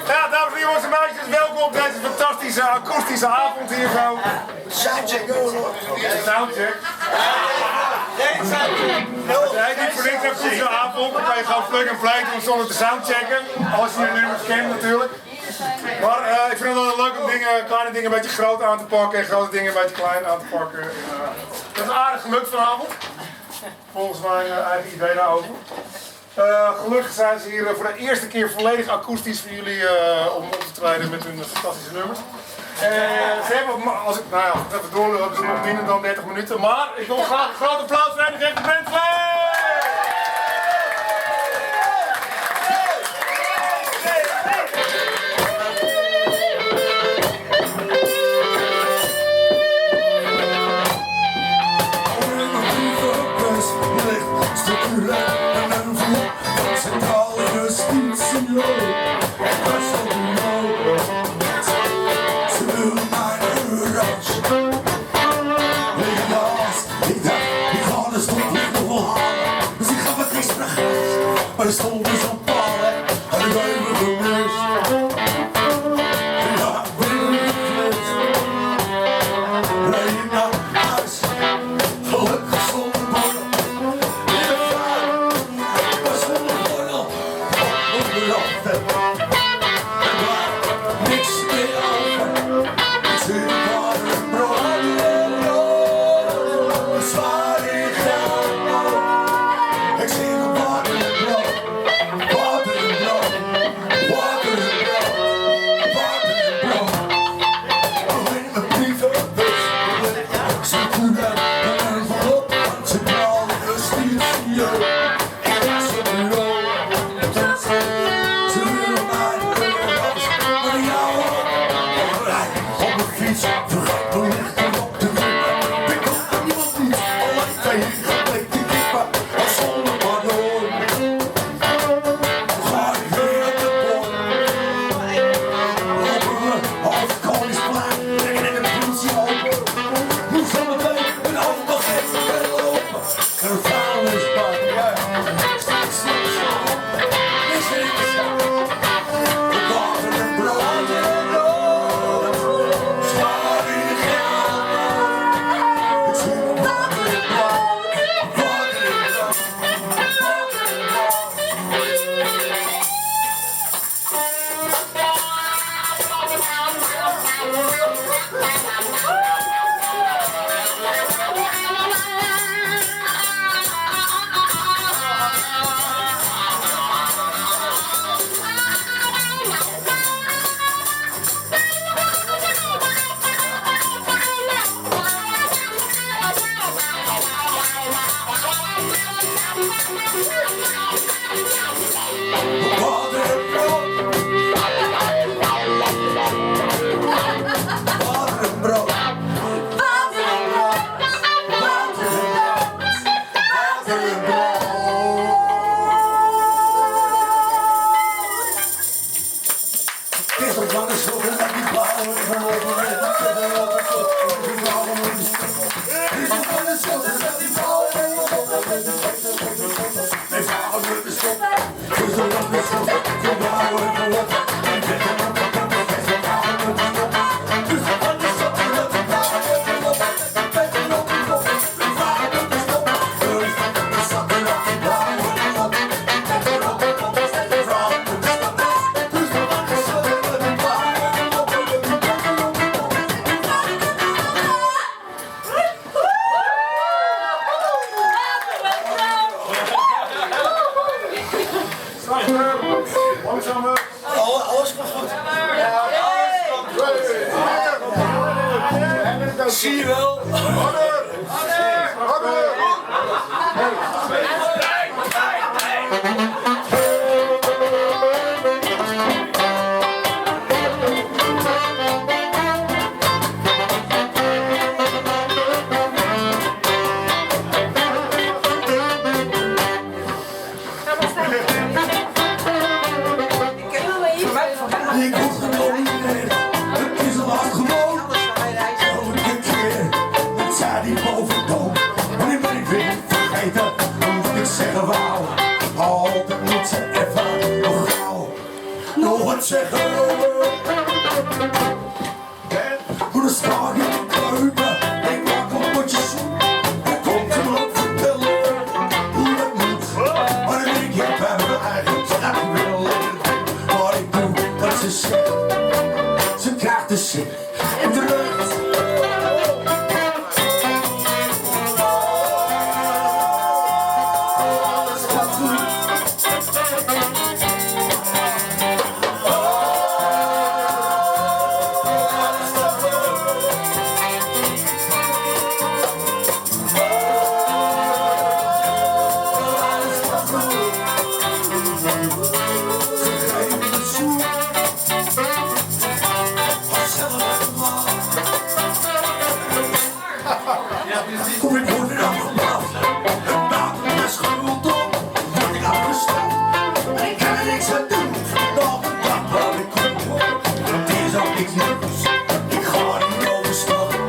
Ja, dames en jongens en meisjes, welkom op deze fantastische akoestische avond hier zo. Soundcheck, hoor. Soundcheck. Het heet niet voor niks een akoestische avond, dan kan je gewoon plug and play doen zonder te soundchecken. Als je de nummers kent natuurlijk. Maar ik vind het wel leuk om kleine dingen een beetje groot aan te pakken en grote dingen een beetje klein aan te pakken. Dat is aardig gelukt vanavond. Volgens mijn eigen idee daarover. Gelukkig zijn ze hier voor de eerste keer volledig akoestisch voor jullie om op te treden met hun fantastische nummers. Ze hebben, als ik even doorloop, hebben ze nog minder dan 30 minuten. Maar ik wil graag een groot applaus voor hen geven, Brentsleng! Maar er stond dus een paal en ik ben even gemist. Ja, ik ben gemist. Rij naar huis, gelukkig zonder bordel. In de vaart, maar zonder bordel. Op de rafter, er blijft niks meer over. Ik zie de water en brood. Zwaar in geld, ik zie de water en brood. Alles komt goed. Zie je wel? Ik hoef gewoon niet meer. Het is al lang gewoon. Elke keer. Het zei die boven. Wanneer ben ik weer vergeten? Dan moet ik zeggen wauw. Altijd zeggen. Hoe dan sta ik in de keuken, ik maak een potje soep. Er komt hem ook vertellen hoe dat moet. Maar dan denk ik bij mijn eigen, snap ik wel lekker. Maar ik doe wat ze zegt, ze krijgt de zin en de lucht. Kom ik hoor er allemaal. Het maakt me best geruld op. Word ik afgestapt. En ik kan er niks aan doen. Vandaag de dag waar ik kom. Het is ook niks nieuws. Ik ga niet overstappen.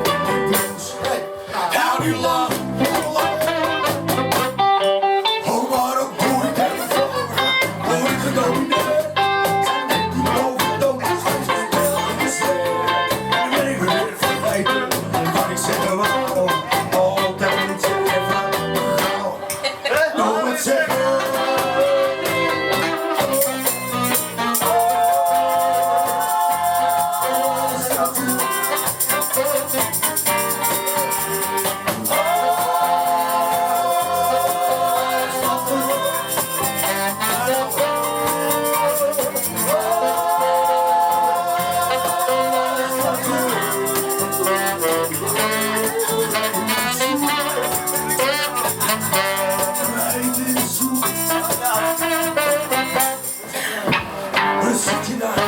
Hou niet lang. Oh, maar ook doe ik even vlogen. Word ik gedomineerd. En ik doe overdoen. En schrijf ik wel in de ster. En dan ben ik weer vergeten. Wat ik zeg waarom. Zit je nou?